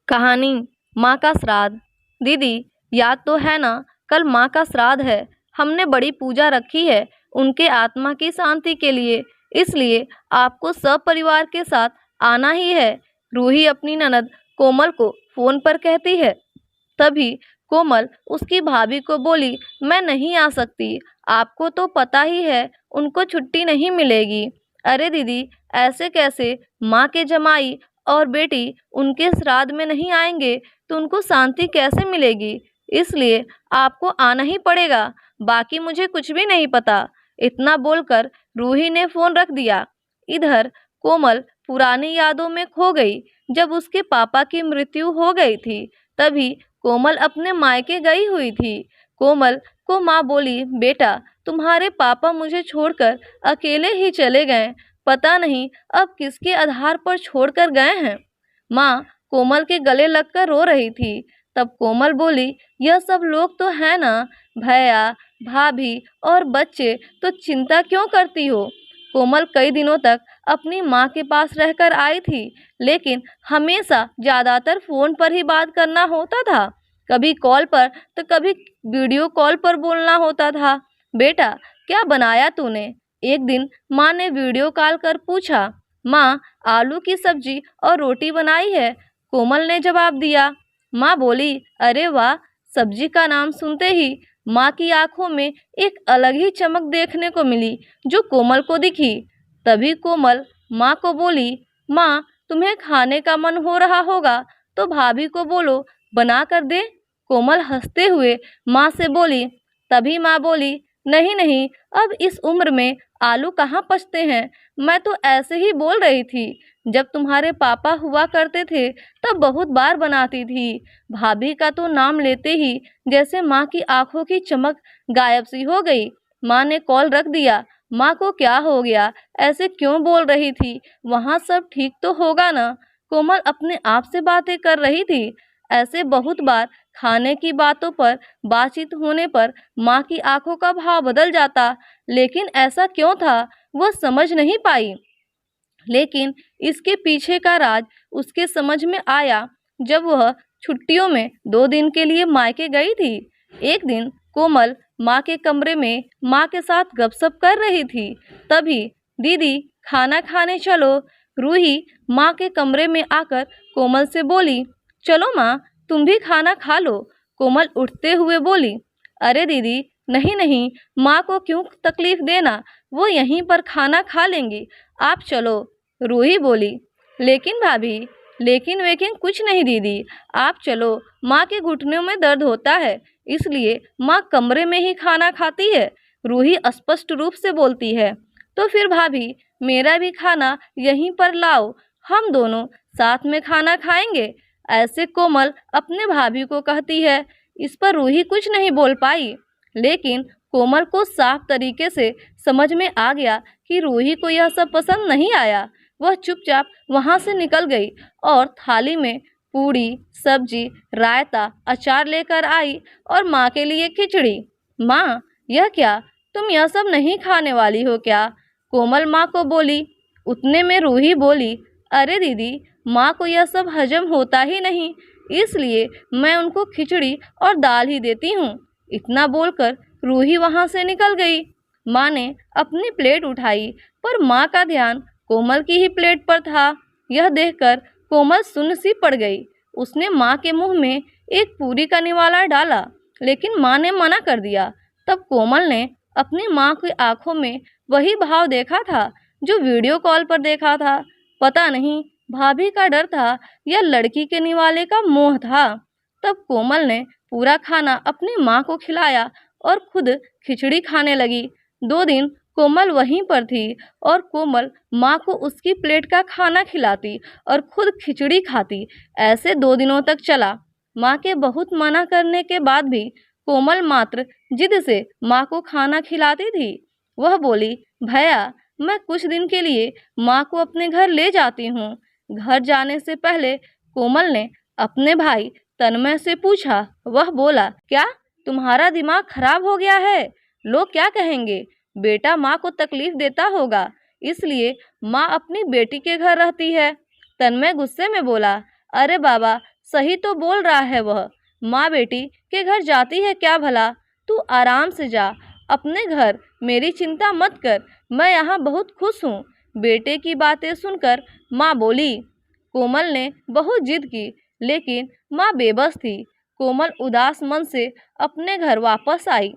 कहानी माँ का श्राद्ध। दीदी, याद तो है ना, कल माँ का श्राद्ध है। हमने बड़ी पूजा रखी है उनके आत्मा की शांति के लिए, इसलिए आपको सब परिवार के साथ आना ही है। रूही अपनी ननद कोमल को फोन पर कहती है। तभी कोमल उसकी भाभी को बोली, मैं नहीं आ सकती, आपको तो पता ही है उनको छुट्टी नहीं मिलेगी। अरे दीदी, ऐसे कैसे? माँ के जमाई और बेटी उनके श्राद्ध में नहीं आएंगे तो उनको शांति कैसे मिलेगी? इसलिए आपको आना ही पड़ेगा, बाकी मुझे कुछ भी नहीं पता। इतना बोलकर रूही ने फोन रख दिया। इधर कोमल पुरानी यादों में खो गई। जब उसके पापा की मृत्यु हो गई थी तभी कोमल अपने मायके गई हुई थी। कोमल को माँ बोली, बेटा तुम्हारे पापा मुझे छोड़कर अकेले ही चले गए, पता नहीं अब किसके आधार पर छोड़कर गए हैं। माँ कोमल के गले लगकर रो रही थी। तब कोमल बोली, यह सब लोग तो है ना, भैया भाभी और बच्चे, तो चिंता क्यों करती हो? कोमल कई दिनों तक अपनी माँ के पास रहकर आई थी, लेकिन हमेशा ज़्यादातर फ़ोन पर ही बात करना होता था। कभी कॉल पर तो कभी वीडियो कॉल पर बोलना होता था। बेटा क्या बनाया तूने? एक दिन माँ ने वीडियो कॉल कर पूछा। माँ आलू की सब्जी और रोटी बनाई है, कोमल ने जवाब दिया। माँ बोली, अरे वाह। सब्जी का नाम सुनते ही माँ की आंखों में एक अलग ही चमक देखने को मिली जो कोमल को दिखी। तभी कोमल माँ को बोली, माँ तुम्हें खाने का मन हो रहा होगा तो भाभी को बोलो बना कर दे। कोमल हंसते हुए माँ से बोली। तभी माँ बोली, नहीं नहीं, अब इस उम्र में आलू कहाँ पचते हैं, मैं तो ऐसे ही बोल रही थी। जब तुम्हारे पापा हुआ करते थे तब बहुत बार बनाती थी। भाभी का तो नाम लेते ही जैसे माँ की आंखों की चमक गायब सी हो गई। माँ ने कॉल रख दिया। माँ को क्या हो गया, ऐसे क्यों बोल रही थी? वहाँ सब ठीक तो होगा ना? कोमल अपने आप से बातें कर रही थी। ऐसे बहुत बार खाने की बातों पर बातचीत होने पर माँ की आंखों का भाव बदल जाता, लेकिन ऐसा क्यों था वह समझ नहीं पाई। लेकिन इसके पीछे का राज उसके समझ में आया जब वह छुट्टियों में 2 दिन के लिए मायके गई थी। एक दिन कोमल माँ के कमरे में माँ के साथ गपशप कर रही थी। तभी, दीदी खाना खाने चलो। रूही माँ के कमरे में आकर कोमल से बोली, चलो माँ तुम भी खाना खा लो। कोमल उठते हुए बोली, अरे दीदी नहीं नहीं, माँ को क्यों तकलीफ देना, वो यहीं पर खाना खा लेंगी, आप चलो। रूही बोली, लेकिन भाभी, लेकिन वेकिन कुछ नहीं दीदी, आप चलो, माँ के घुटनों में दर्द होता है इसलिए माँ कमरे में ही खाना खाती है। रूही स्पष्ट रूप से बोलती है। तो फिर भाभी मेरा भी खाना यहीं पर लाओ, हम दोनों साथ में खाना खाएंगे, ऐसे कोमल अपने भाभी को कहती है। इस पर रूही कुछ नहीं बोल पाई, लेकिन कोमल को साफ तरीके से समझ में आ गया कि रूही को यह सब पसंद नहीं आया। वह चुपचाप वहां से निकल गई और थाली में पूड़ी, सब्जी, रायता, अचार लेकर आई और माँ के लिए खिचड़ी। माँ यह क्या, तुम यह सब नहीं खाने वाली हो क्या? कोमल माँ को बोली। उतने में रूही बोली, अरे दीदी, माँ को यह सब हजम होता ही नहीं, इसलिए मैं उनको खिचड़ी और दाल ही देती हूँ। इतना बोलकर रूही वहां से निकल गई। माँ ने अपनी प्लेट उठाई पर माँ का ध्यान कोमल की ही प्लेट पर था। यह देखकर कोमल सुन्न सी पड़ गई। उसने माँ के मुंह में एक पूरी का निवाला डाला, लेकिन माँ ने मना कर दिया। तब कोमल ने अपनी माँ की आंखों में वही भाव देखा था जो वीडियो कॉल पर देखा था। पता नहीं भाभी का डर था या लड़की के निवाले का मोह था। तब कोमल ने पूरा खाना अपनी माँ को खिलाया और खुद खिचड़ी खाने लगी। 2 दिन कोमल वहीं पर थी और कोमल माँ को उसकी प्लेट का खाना खिलाती और खुद खिचड़ी खाती। ऐसे 2 दिनों तक चला। माँ के बहुत मना करने के बाद भी कोमल मात्र जिद से माँ को खाना खिलाती थी। वह बोली, भैया मैं कुछ दिन के लिए माँ को अपने घर ले जाती हूँ। घर जाने से पहले कोमल ने अपने भाई तन्मय से पूछा। वह बोला, क्या तुम्हारा दिमाग खराब हो गया है? लोग क्या कहेंगे? बेटा माँ को तकलीफ देता होगा, इसलिए माँ अपनी बेटी के घर रहती है। तन्मय गुस्से में बोला, अरे बाबा, सही तो बोल रहा है वह। माँ बेटी के घर जाती है क्या भला? तू आराम से जा अपने घर, मेरी चिंता मत कर, मैं यहाँ बहुत खुश हूँ। बेटे की बातें सुनकर माँ बोली। कोमल ने बहुत जिद की, लेकिन माँ बेबस थी। कोमल उदास मन से अपने घर वापस आई।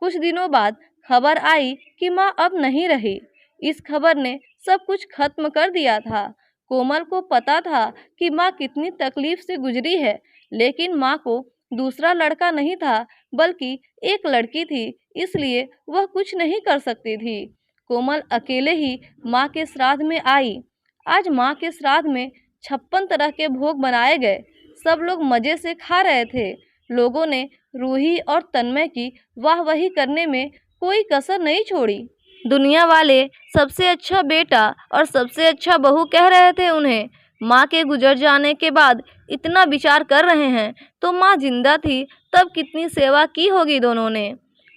कुछ दिनों बाद खबर आई कि माँ अब नहीं रही। इस खबर ने सब कुछ खत्म कर दिया था। कोमल को पता था कि माँ कितनी तकलीफ से गुजरी है, लेकिन माँ को दूसरा लड़का नहीं था, बल्कि एक लड़की थी, इसलिए वह कुछ नहीं कर सकती थी। कोमल अकेले ही माँ के श्राद्ध में आई। आज माँ के श्राद्ध में 56 तरह के भोग बनाए गए। सब लोग मजे से खा रहे थे। लोगों ने रूही और तन्मय की वाहवाही करने में कोई कसर नहीं छोड़ी। दुनिया वाले सबसे अच्छा बेटा और सबसे अच्छा बहू कह रहे थे उन्हें। माँ के गुजर जाने के बाद इतना विचार कर रहे हैं, तो माँ जिंदा थी तब कितनी सेवा की होगी दोनों ने।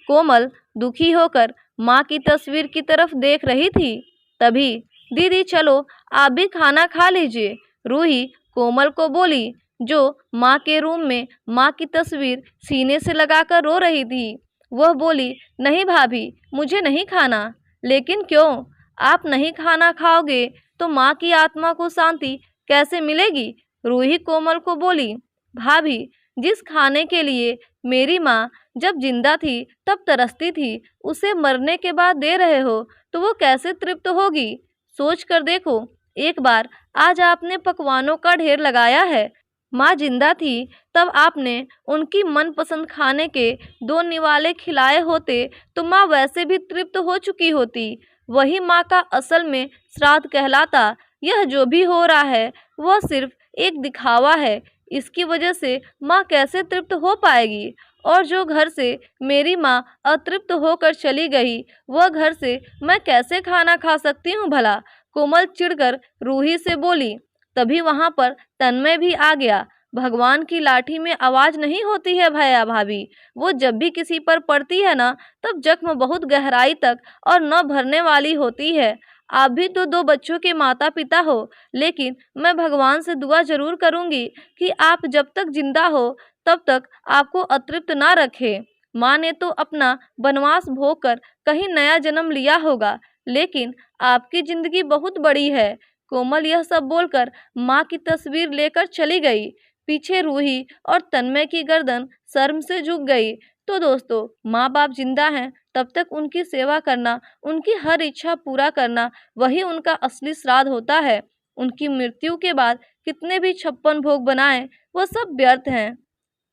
कोमल दुखी होकर माँ की तस्वीर की तरफ देख रही थी। तभी दीदी चलो आप भी खाना खा लीजिए, रूही कोमल को बोली, जो माँ के रूम में माँ की तस्वीर सीने से लगाकर रो रही थी। वह बोली, नहीं भाभी, मुझे नहीं खाना। लेकिन क्यों? आप नहीं खाना खाओगे तो माँ की आत्मा को शांति कैसे मिलेगी? रूही कोमल को बोली, भाभी, जिस खाने के लिए मेरी माँ जब जिंदा थी तब तरसती थी, उसे मरने के बाद दे रहे हो तो वो कैसे तृप्त होगी? सोच कर देखो। एक बार आज आपने पकवानों का ढेर लगाया है। माँ जिंदा थी तब आपने उनकी मनपसंद खाने के 2 निवाले खिलाए होते तो माँ वैसे भी तृप्त हो चुकी होती। वही माँ का असल में श्राद्ध कहलाता। यह जो भी हो रहा है वह सिर्फ एक दिखावा है। इसकी वजह से माँ कैसे तृप्त हो पाएगी? और जो घर से मेरी माँ अतृप्त होकर चली गई, वह घर से मैं कैसे खाना खा सकती हूँ भला? कोमल चिढ़कर रूही से बोली। तभी वहां पर तन्मय भी आ गया। भगवान की लाठी में आवाज नहीं होती है भैया भाभी, वो जब भी किसी पर पड़ती है ना, तब जख्म बहुत गहराई तक और न भरने वाली होती है। आप भी तो 2 बच्चों के माता पिता हो, लेकिन मैं भगवान से दुआ जरूर करूंगी कि आप जब तक जिंदा हो तब तक आपको अतृप्त ना रखे। माँ ने तो अपना वनवास भोग कर कहीं नया जन्म लिया होगा, लेकिन आपकी जिंदगी बहुत बड़ी है। कोमल यह सब बोलकर माँ की तस्वीर लेकर चली गई। पीछे रूही और तन्मय की गर्दन शर्म से झुक गई। तो दोस्तों, माँ बाप जिंदा हैं तब तक उनकी सेवा करना, उनकी हर इच्छा पूरा करना, वही उनका असली श्राद्ध होता है। उनकी मृत्यु के बाद कितने भी 56 भोग बनाएं, वह सब व्यर्थ हैं।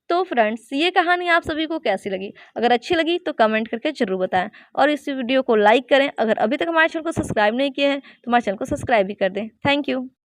तो फ्रेंड्स, ये कहानी आप सभी को कैसी लगी? अगर अच्छी लगी तो कमेंट करके जरूर बताएं और इस वीडियो को लाइक करें। अगर अभी तक हमारे चैनल को सब्सक्राइब नहीं किया है तो हमारे चैनल को सब्सक्राइब भी कर दें। Thank you.